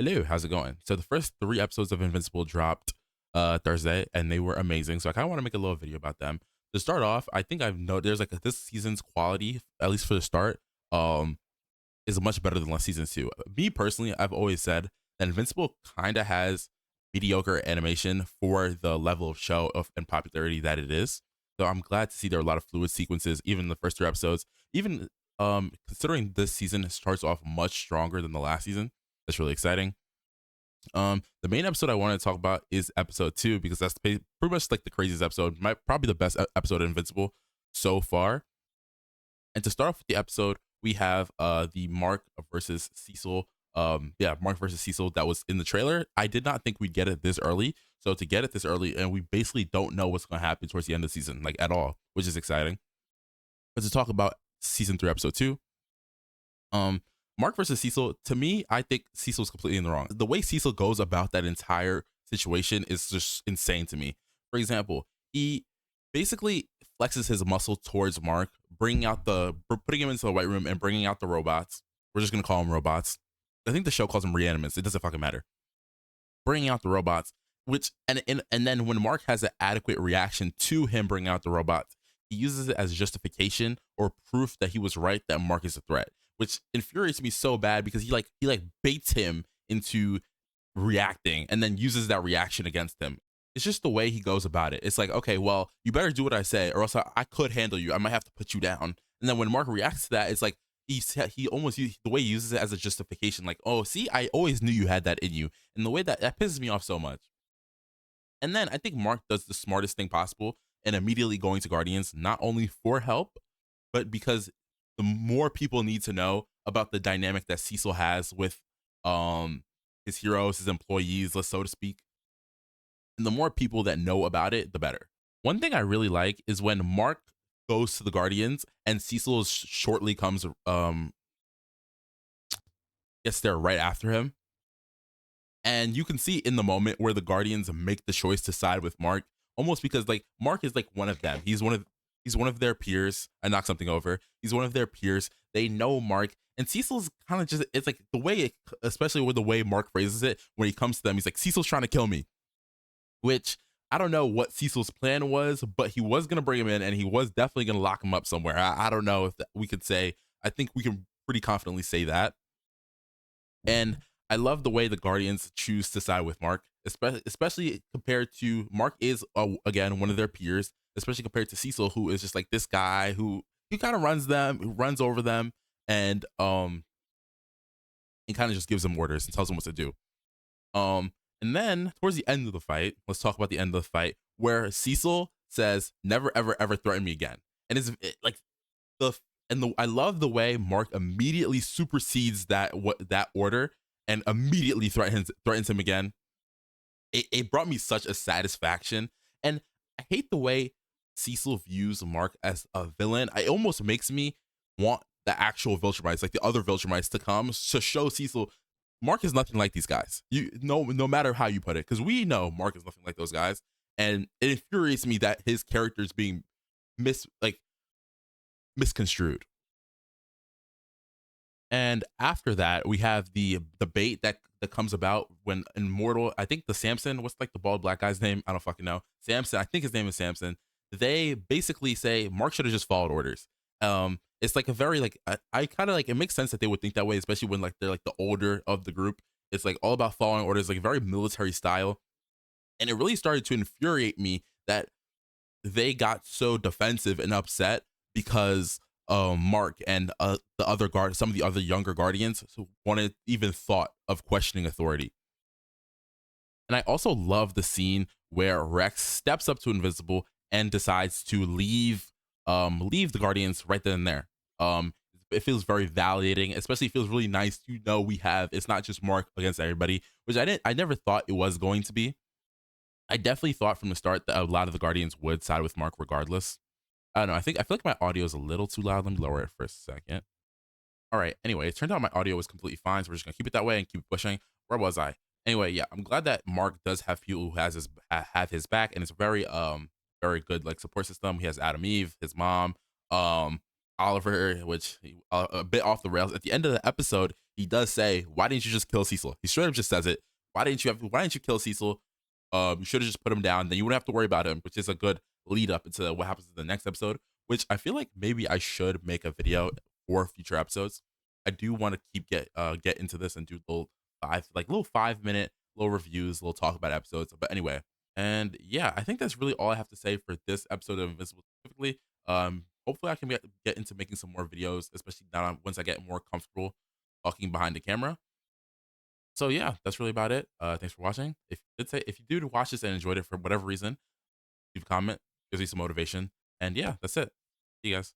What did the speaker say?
Hello, how's it going? So the first three episodes of Invincible dropped Thursday, and they were amazing. So I kind of want to make a little video about them. To start off, I think I've noticed there's like this season's quality, at least for the start, um, is much better than last season two. Me personally, I've always said that Invincible kind of has mediocre animation for the level of show of and popularity that it is. So I'm glad to see there are a lot of fluid sequences, even in the first three episodes. Even considering this season starts off much stronger than the last season, that's really exciting. The main episode I want to talk about is episode two because that's pretty much like the craziest episode, probably the best episode of Invincible so far. And to start off with the episode, we have the Mark versus CECIL. Mark versus CECIL that was in the trailer. I did not think we'd get it this early. So to get it this early, and we basically don't know what's going to happen towards the end of the season, like at all, which is exciting. But to talk about season three, episode two, um, Mark versus Cecil, to me, I think Cecil's completely in the wrong. The way Cecil goes about that entire situation is just insane to me. For example, he basically flexes his muscle towards Mark, putting him into the white room and bringing out the robots. We're just gonna call them robots. I think the show calls them reanimants. It doesn't fucking matter. Bringing out the robots, which and then when Mark has an adequate reaction to him bringing out the robots, he uses it as justification or proof that he was right that Mark is a threat, which infuriates me so bad because he baits him into reacting and then uses that reaction against him. It's just the way he goes about it. It's like, okay, well, you better do what I say, or else I could handle you. I might have to put you down. And then when Mark reacts to that, it's like he almost the way he uses it as a justification, like, oh, see, I always knew you had that in you, and the way that pisses me off so much. And then I think Mark does the smartest thing possible and immediately going to Guardians, not only for help, but because the more people need to know about the dynamic that Cecil has with his heroes, his employees, let's so to speak. And the more people that know about it, the better. One thing I really like is when Mark goes to the Guardians and Cecil shortly comes gets there right after him. And you can see in the moment where the Guardians make the choice to side with Mark, almost because like Mark is like one of them. He's one of their peers. I knocked something over. He's one of their peers. They know Mark. And Cecil's kind of just, it's like the way especially with the way Mark phrases it, when he comes to them, he's like, Cecil's trying to kill me. Which I don't know what Cecil's plan was, but he was gonna bring him in and he was definitely gonna lock him up somewhere. I don't know if we could say, I think we can pretty confidently say that. And I love the way the Guardians choose to side with Mark, especially compared to Mark is again one of their peers, especially compared to Cecil, who is just like this guy who kind of runs them, who runs over them, and kind of just gives them orders and tells them what to do. And then towards the end of the fight, let's talk about the end of the fight where Cecil says, "Never, ever, ever threaten me again," and like the I love the way Mark immediately supersedes that order and immediately threatens him again. It brought me such a satisfaction, and I hate the way Cecil views Mark as a villain. It almost makes me want the actual Viltrumites, like the other Viltrumites, to come to show Cecil Mark is nothing like these guys. No matter how you put it, because we know Mark is nothing like those guys, and it infuriates me that his character is being misconstrued. And after that, we have the debate that comes about when Immortal, I think the Samson, what's like the bald black guy's name? I don't fucking know. Samson, I think his name is Samson. They basically say Mark should have just followed orders. It's like a very like I kind of like, it makes sense that they would think that way, especially when like they're like the older of the group. It's like all about following orders, like very military style. And it really started to infuriate me that they got so defensive and upset because Mark and some of the other younger Guardians wanted even thought of questioning authority. And I also love the scene where Rex steps up to Invincible and decides to leave the Guardians right then and there. It feels very validating, especially it feels really nice to know it's not just Mark against everybody, which I never thought it was going to be. I definitely thought from the start that a lot of the Guardians would side with Mark regardless. I don't know. I feel like my audio is a little too loud. Let me lower it for a second. All right. Anyway, it turned out my audio was completely fine, so we're just gonna keep it that way and keep pushing. Where was I? Anyway, yeah, I'm glad that Mark does have people who have his back, and it's very good like support system. He has Adam Eve, his mom, Oliver, which a bit off the rails. At the end of the episode, he does say, "Why didn't you just kill Cecil?" He straight up just says it. Why didn't you kill Cecil? You should have just put him down. Then you wouldn't have to worry about him, which is a good lead up into what happens in the next episode. Which I feel like maybe I should make a video for future episodes. I do want to get into this and do little 5 minute little reviews, little talk about episodes. But anyway, and yeah, I think that's really all I have to say for this episode of Invincible specifically. Hopefully I can get into making some more videos, especially now once I get more comfortable talking behind the camera. So yeah, that's really about it. Thanks for watching. If you did watch this and enjoyed it for whatever reason, leave a comment, gives me some motivation. And yeah, that's it. See you guys.